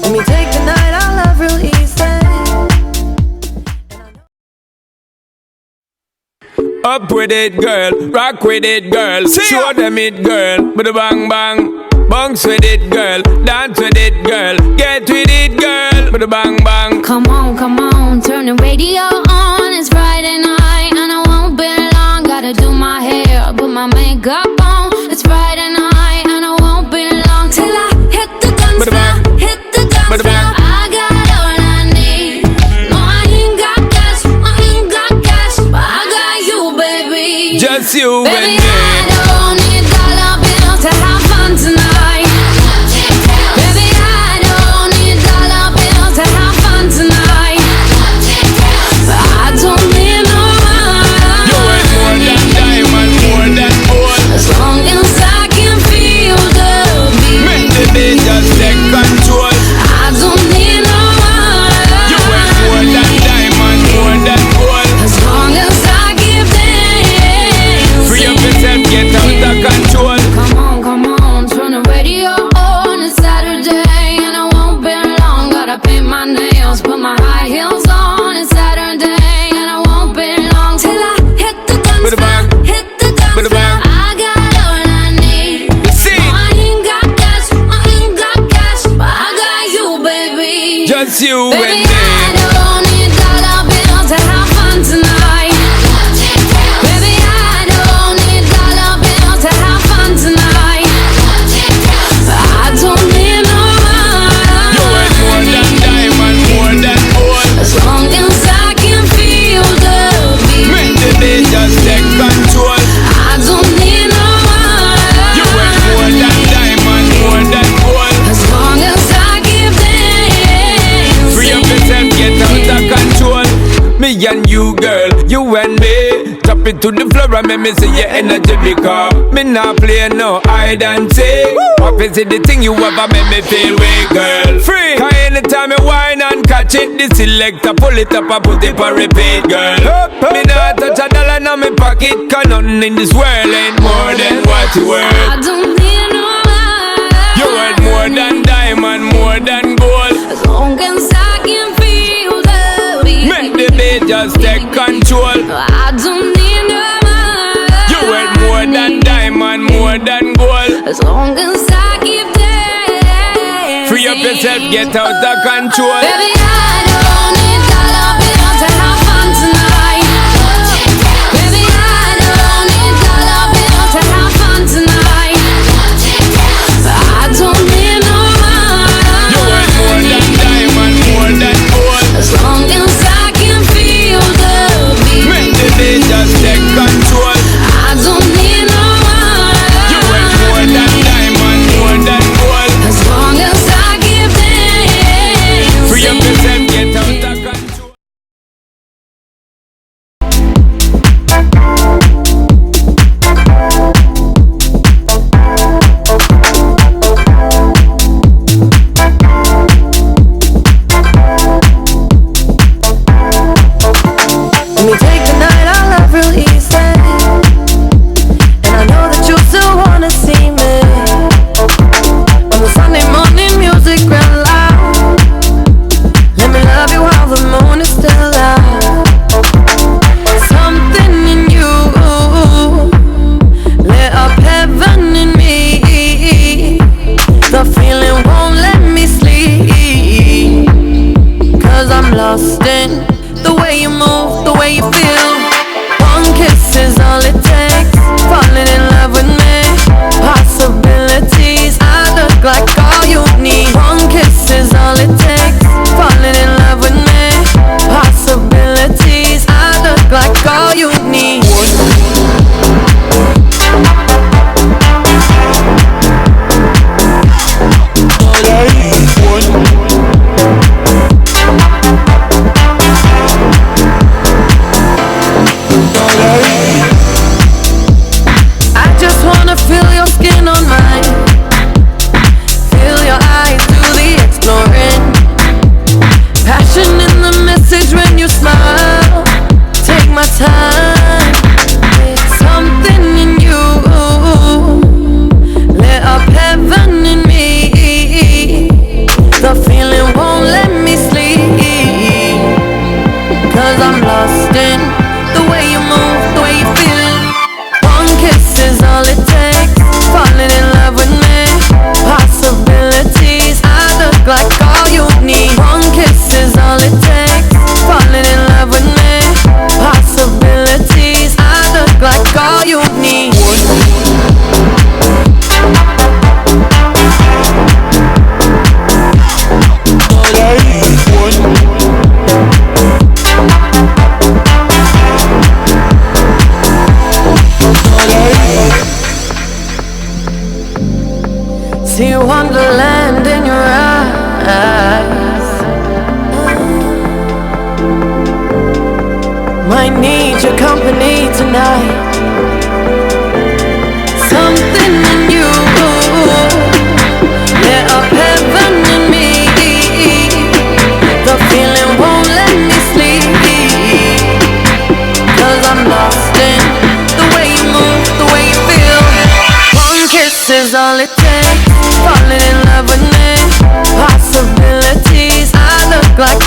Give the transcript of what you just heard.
Let me take the night, I love real easy. Up with it, girl. Rock with it, girl. Show them it, girl. With a bang bang. Bounce with it, girl. Dance with it, girl. Get with it, girl. With a bang bang. Come on, turn the radio on. It's Friday night and I won't be long. Gotta do my hair, put my makeup on. It's Friday night and I won't be long till I hit the dance floor, hit the dance floor. I got all I need. No, I ain't got cash, but I got you, baby. Just you Baby, and me. I don't need dollar bills to have fun tonight. Baby, I don't need dollar bills to have fun tonight. But I don't need no money. You ain't more than diamond, more than gold. As long as I can feel the beat. Make the beat just take control. I don't need no money. You ain't more than diamond, more than gold. As long as I give them. Free up yourself, get out of control. Come on, turn the radio on. It's Saturday and I won't be long. Gotta paint my nails, put my high heels on. It's Saturday and I won't be long till I hit the dance floor, hit the dance floor. I got all I need. See, No, I ain't got cash, but I got you, baby. just you and Baby, me. I don't need dollar bills to have fun tonight. Baby, I don't need dollar bills to have fun tonight. But I don't need no You ain't more money. than diamond, more than gold. As long as I can feel the Make beat. the beat just take control. I don't need no You ain't more money. than diamond, more than gold. As long as I give them. Free up yourself, get out of control. Me and you, girl, you and me. Tap it to the floor and make me see your energy because me not play no hide and seek. What is it the thing you ever make me feel weak, girl? Free. Cause anytime you whine and catch it, the selector pull it up and put it for repeat, girl. Me not touch a dollar in my pocket, cause nothing in this world ain't more than what you worth. I don't need no money. You worth more than diamond, more than gold. As long as I can feel the beat. Make the beat just take control. I don't need no money. You worth more than diamond, more than gold. As long as I give them. Free up yourself, get out of control. Baby, I don't need dollar bills to have fun tonight. Baby, I don't need dollar bills to have fun tonight. But I don't need no You worth more money. than diamond, more than gold. As long as I can feel the Make beat. the beat just take control. I don't need no You worth more than money. diamond, more than gold. As long as I give them. Free up yourself, 'cause I'm lost in the way you move, the way you feel. One kiss is all it takes, falling in love with me. Possibilities, I look like all you need. One kiss is all it takes, falling in love with me. Possibilities, I look like all you need. See wonderland in your eyes. Might need your company tonight. Something in you lit up heaven in me. The feeling won't let me sleep, 'cause I'm lost in the way you move, the way you feel. One kiss is all it takes, falling in love with me. Possibilities, I look like